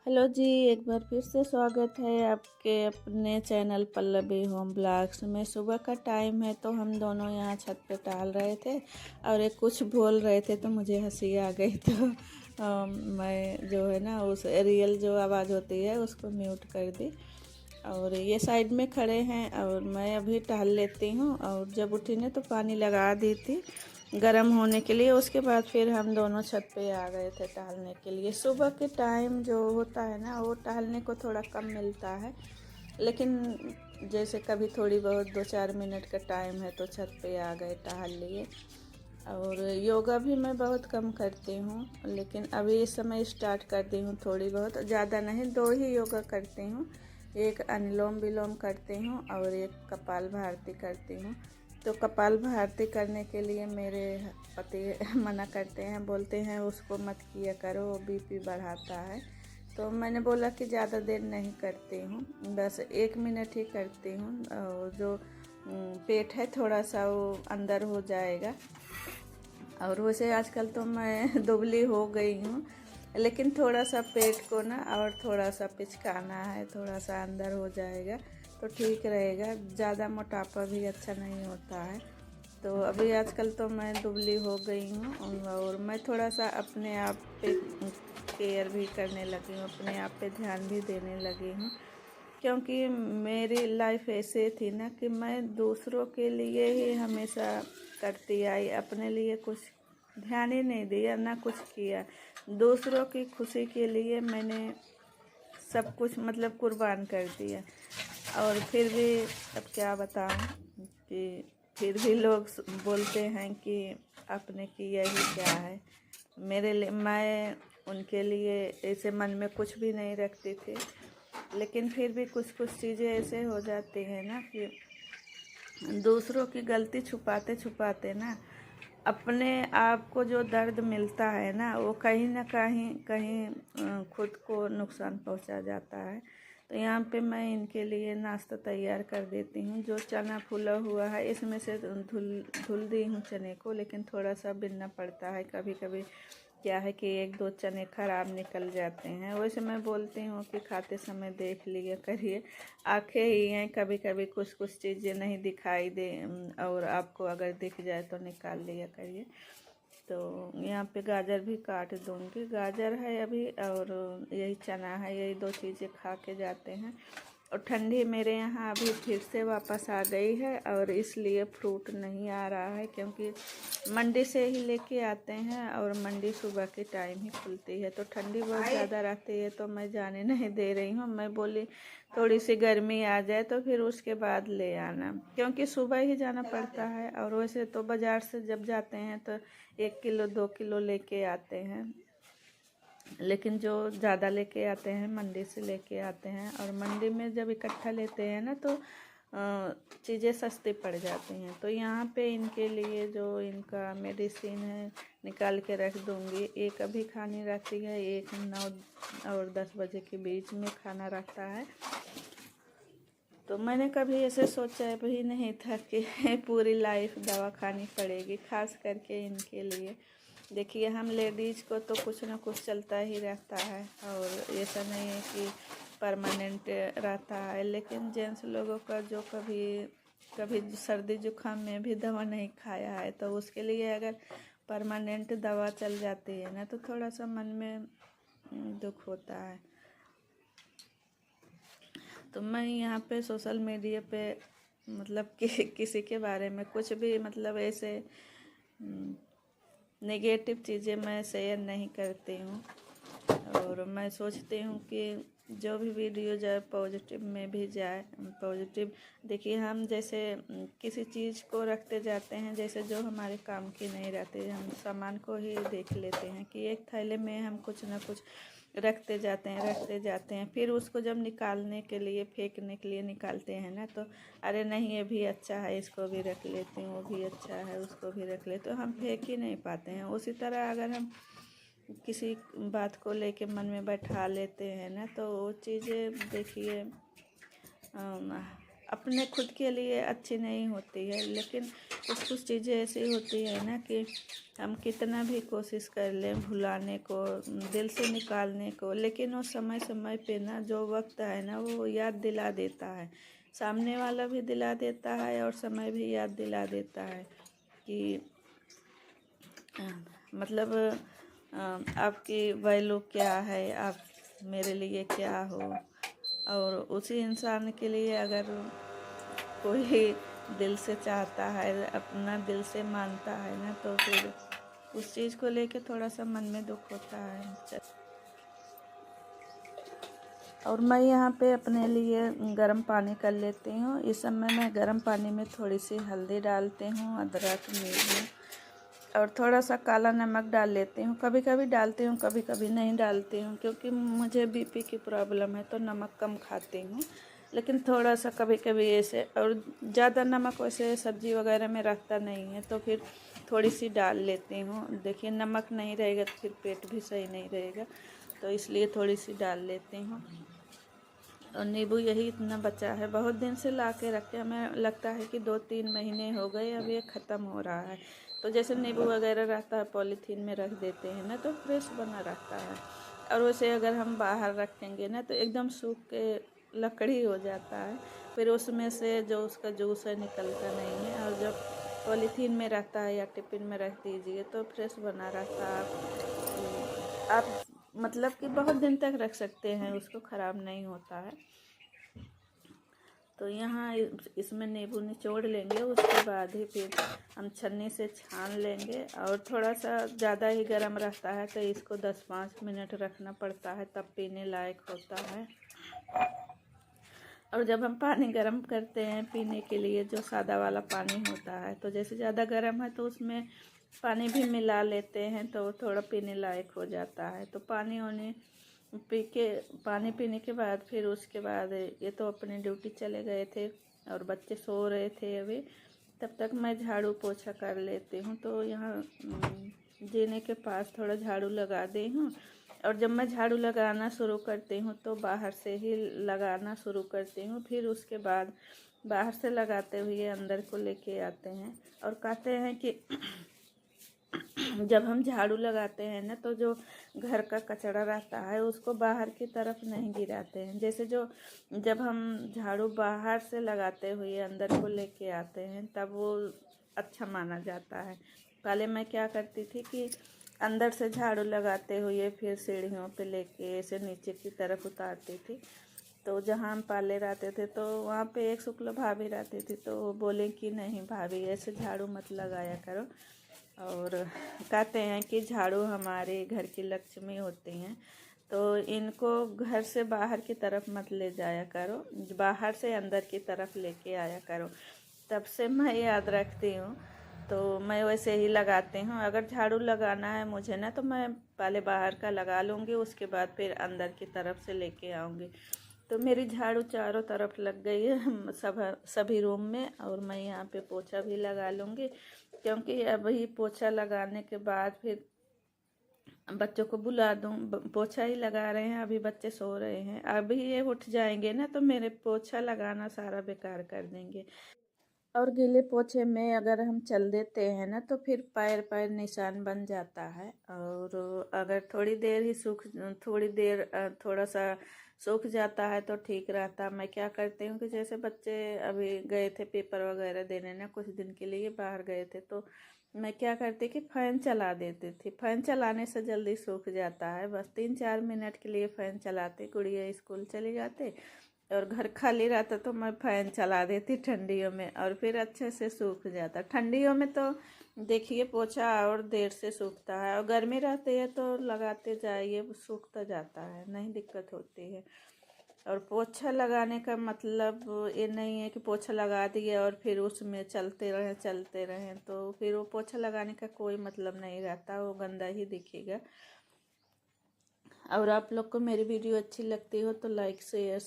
Hello जी, एक बार फिर से स्वागत है आपके अपने चैनल पल्लवी होम ब्लॉग्स में। सुबह का टाइम है तो हम दोनों यहाँ छत पे टहल रहे थे और एक कुछ बोल रहे थे तो मुझे हंसी आ गई। तो मैं जो है ना उस रियल जो आवाज़ होती है उसको म्यूट कर दी। और ये साइड में खड़े हैं और मैं अभी टहल लेती हूँ। और जब उठी ने तो पानी लगा दी थी गर्म होने के लिए। उसके बाद फिर हम दोनों छत पे आ गए थे टहलने के लिए। सुबह के टाइम जो होता है ना वो टहलने को थोड़ा कम मिलता है, लेकिन जैसे कभी थोड़ी बहुत 2-4 मिनट का टाइम है तो छत पे आ गए टहल लिए। और योगा भी मैं बहुत कम करती हूँ, लेकिन अभी इस समय स्टार्ट करती हूँ थोड़ी बहुत, ज़्यादा नहीं, 2 ही योगा करती हूँ। एक अनुलोम विलोम करती हूँ और एक कपाल भारती करती हूँ। तो कपाल भारती करने के लिए मेरे पति मना करते हैं, बोलते हैं उसको मत किया करो, वो बीपी बढ़ाता है। तो मैंने बोला कि ज़्यादा देर नहीं करती हूँ, बस 1 मिनट ही करती हूँ। और जो पेट है थोड़ा सा वो अंदर हो जाएगा। और वैसे आजकल तो मैं दुबली हो गई हूँ, लेकिन थोड़ा सा पेट को ना और थोड़ा सा पिचकाना है, थोड़ा सा अंदर हो जाएगा तो ठीक रहेगा। ज़्यादा मोटापा भी अच्छा नहीं होता है। तो अभी आजकल तो मैं दुबली हो गई हूँ और मैं थोड़ा सा अपने आप पे केयर भी करने लगी हूँ, अपने आप पे ध्यान भी देने लगी हूँ। क्योंकि मेरी लाइफ ऐसे थी ना कि मैं दूसरों के लिए ही हमेशा करती आई, अपने लिए कुछ ध्यान ही नहीं दिया, ना कुछ किया। दूसरों की खुशी के लिए मैंने सब कुछ मतलब कुर्बान कर दिया। और फिर भी अब क्या बताऊं कि फिर भी लोग बोलते हैं कि आपने किया ही क्या है। मेरे लिए मैं उनके लिए ऐसे मन में कुछ भी नहीं रखती थी, लेकिन फिर भी कुछ कुछ चीज़ें ऐसे हो जाती हैं ना कि दूसरों की गलती छुपाते छुपाते ना अपने आप को जो दर्द मिलता है ना वो कहीं ना कहीं खुद को नुकसान पहुंचा जाता है। तो यहाँ पे मैं इनके लिए नाश्ता तैयार कर देती हूँ। जो चना फूला हुआ है इसमें से धुल दी हूँ चने को, लेकिन थोड़ा सा बिनना पड़ता है। कभी कभी क्या है कि 1-2 चने खराब निकल जाते हैं। वैसे मैं बोलती हूँ कि खाते समय देख लिया करिए, आंखें ही हैं, कभी कभी कुछ कुछ चीज़ें नहीं दिखाई दे और आपको अगर दिख जाए तो निकाल लिया करिए। तो यहाँ पे गाजर भी काट दूँगी, गाजर है अभी और यही चना है, यही 2 चीज़ें खा के जाते हैं। और ठंडी मेरे यहाँ अभी फिर से वापस आ गई है और इसलिए फ्रूट नहीं आ रहा है, क्योंकि मंडी से ही लेके आते हैं और मंडी सुबह के टाइम ही खुलती है। तो ठंडी बहुत ज़्यादा रहती है तो मैं जाने नहीं दे रही हूँ। मैं बोली थोड़ी सी गर्मी आ जाए तो फिर उसके बाद ले आना, क्योंकि सुबह ही जाना पड़ता है। और वैसे तो बाज़ार से जब जाते हैं तो 1 किलो 2 किलो लेके आते हैं, लेकिन जो ज़्यादा लेके आते हैं मंडी से लेके आते हैं। और मंडी में जब इकट्ठा लेते हैं ना तो चीज़ें सस्ती पड़ जाती हैं। तो यहाँ पे इनके लिए जो इनका मेडिसिन है निकाल के रख दूँगी। एक अभी खानी रहती है, एक 9 और 10 बजे के बीच में खाना रहता है। तो मैंने कभी ऐसे सोचा भी नहीं था कि पूरी लाइफ दवा खानी पड़ेगी, खास करके इनके लिए। देखिए हम लेडीज़ को तो कुछ ना कुछ चलता ही रहता है और ऐसा नहीं है कि परमानेंट रहता है, लेकिन जेंट्स लोगों का जो कभी कभी सर्दी जुकाम में भी दवा नहीं खाया है तो उसके लिए अगर परमानेंट दवा चल जाती है ना तो थोड़ा सा मन में दुख होता है। तो मैं यहाँ पे सोशल मीडिया पे मतलब कि किसी के बारे में कुछ भी मतलब ऐसे नेगेटिव चीज़ें मैं शेयर नहीं करती हूँ। और मैं सोचती हूँ कि जो भी वीडियो जाए पॉजिटिव में भी जाए, पॉजिटिव। देखिए हम जैसे किसी चीज़ को रखते जाते हैं जैसे जो हमारे काम की नहीं रहती, हम सामान को ही देख लेते हैं कि एक थैले में हम कुछ ना कुछ रखते जाते हैं, फिर उसको जब निकालने के लिए फेंकने के लिए निकालते हैं ना तो अरे नहीं ये भी अच्छा है, इसको भी रख लेते हैं, वो भी अच्छा है उसको भी रख लेते, तो हम फेंक ही नहीं पाते हैं। उसी तरह अगर हम किसी बात को लेके मन में बैठा लेते हैं ना तो वो चीज़ें देखिए अपने खुद के लिए अच्छी नहीं होती है, लेकिन कुछ कुछ चीज़ें ऐसी होती है ना कि हम कितना भी कोशिश कर लें भुलाने को, दिल से निकालने को, लेकिन वो समय समय पे ना जो वक्त है ना वो याद दिला देता है। सामने वाला भी दिला देता है और समय भी याद दिला देता है कि मतलब आपकी वैल्यू क्या है, आप मेरे लिए क्या हो। और उसी इंसान के लिए अगर कोई दिल से चाहता है, अपना दिल से मानता है ना, तो फिर उस चीज़ को लेके थोड़ा सा मन में दुख होता है। और मैं यहाँ पे अपने लिए गर्म पानी कर लेती हूँ। इस समय मैं गर्म पानी में थोड़ी सी हल्दी डालती हूँ, अदरक, नींबू और थोड़ा सा काला नमक डाल लेती हूँ। कभी कभी डालती हूँ, कभी कभी नहीं डालती हूँ, क्योंकि मुझे बीपी की प्रॉब्लम है तो नमक कम खाती हूँ। लेकिन थोड़ा सा कभी कभी ऐसे, और ज़्यादा नमक वैसे सब्ज़ी वगैरह में रखता नहीं है तो फिर थोड़ी सी डाल लेती हूँ। देखिए नमक नहीं रहेगा तो फिर पेट भी सही नहीं रहेगा, तो इसलिए थोड़ी सी डाल लेती हूँ। और नींबू यही इतना बचा है, बहुत दिन से ला के रखे, हमें लगता है कि 2-3 महीने हो गए, अब ये ख़त्म हो रहा है। तो जैसे नींबू वगैरह रहता है पॉलीथीन में रख देते हैं ना तो फ्रेश बना रहता है। और वैसे अगर हम बाहर रखेंगे ना तो एकदम सूख के लकड़ी हो जाता है, फिर उसमें से जो उसका जूस है निकलता नहीं है। और जब पॉलीथीन में रहता है या टिफिन में रख दीजिए तो फ्रेश बना रहता है। आप मतलब कि बहुत दिन तक रख सकते हैं, उसको ख़राब नहीं होता है। तो यहाँ इसमें नींबू निचोड़ लेंगे, उसके बाद ही फिर हम छन्नी से छान लेंगे। और थोड़ा सा ज़्यादा ही गर्म रहता है तो इसको 10-5 मिनट रखना पड़ता है, तब पीने लायक होता है। और जब हम पानी गर्म करते हैं पीने के लिए, जो सादा वाला पानी होता है, तो जैसे ज़्यादा गर्म है तो उसमें पानी भी मिला लेते हैं तो थोड़ा पीने लायक हो जाता है। तो पानी पानी पीने के बाद फिर उसके बाद ये तो अपनी ड्यूटी चले गए थे और बच्चे सो रहे थे अभी, तब तक मैं झाड़ू पोछा कर लेती हूँ। तो यहाँ जीने के पास थोड़ा झाड़ू लगा दी हूँ। और जब मैं झाड़ू लगाना शुरू करती हूँ तो बाहर से ही लगाना शुरू करती हूँ, फिर उसके बाद बाहर से लगाते हुए अंदर को लेके आते हैं। और कहते हैं कि जब हम झाड़ू लगाते हैं ना तो जो घर का कचरा रहता है उसको बाहर की तरफ नहीं गिराते हैं। जैसे जब हम झाड़ू बाहर से लगाते हुए अंदर को लेके आते हैं तब वो अच्छा माना जाता है। पहले मैं क्या करती थी कि अंदर से झाड़ू लगाते हुए फिर सीढ़ियों पे लेके ऐसे नीचे की तरफ उतारती थी। तो जहाँ हम पाले रहते थे तो वहाँ पे एक शुक्ला भाभी रहती थी, तो वो बोले कि नहीं भाभी ऐसे झाड़ू मत लगाया करो। और कहते हैं कि झाड़ू हमारे घर की लक्ष्मी होती हैं, तो इनको घर से बाहर की तरफ मत ले जाया करो, बाहर से अंदर की तरफ लेके आया करो। तब से मैं याद रखती हूँ, तो मैं वैसे ही लगाती हूँ। अगर झाड़ू लगाना है मुझे ना तो मैं पहले बाहर का लगा लूँगी, उसके बाद फिर अंदर की तरफ से लेके आऊँगी। तो मेरी झाड़ू चारों तरफ लग गई है सभी रूम में। और मैं यहाँ पे पोछा भी लगा लूँगी, क्योंकि अभी पोछा लगाने के बाद फिर बच्चों को बुला दूँ। पोछा ही लगा रहे हैं, अभी बच्चे सो रहे हैं, अभी ये उठ जाएंगे ना तो मेरे पोछा लगाना सारा बेकार कर देंगे। और गीले पोछे में अगर हम चल देते हैं ना तो फिर पैर पैर निशान बन जाता है। और अगर थोड़ी देर थोड़ा सा सूख जाता है तो ठीक रहता। मैं क्या करती हूँ कि जैसे बच्चे अभी गए थे पेपर वगैरह देने ना, कुछ दिन के लिए बाहर गए थे, तो मैं क्या करती कि फ़ैन चला देती थी। फ़ैन चलाने से जल्दी सूख जाता है, बस 3-4 मिनट के लिए फ़ैन चलाते, गुड़िया स्कूल चली जाते और घर खाली रहता तो मैं फ़ैन चला देती ठंडियों में, और फिर अच्छे से सूख जाता। ठंडियों में तो देखिए पोछा और देर से सूखता है, और गर्मी रहती है तो लगाते जाइए सूखता जाता है, नहीं दिक्कत होती है। और पोछा लगाने का मतलब ये नहीं है कि पोछा लगा दिए और फिर उसमें चलते रहें, तो फिर वो पोछा लगाने का कोई मतलब नहीं रहता, वो गंदा ही दिखेगा। और आप लोग को मेरी वीडियो अच्छी लगती हो तो लाइक शेयर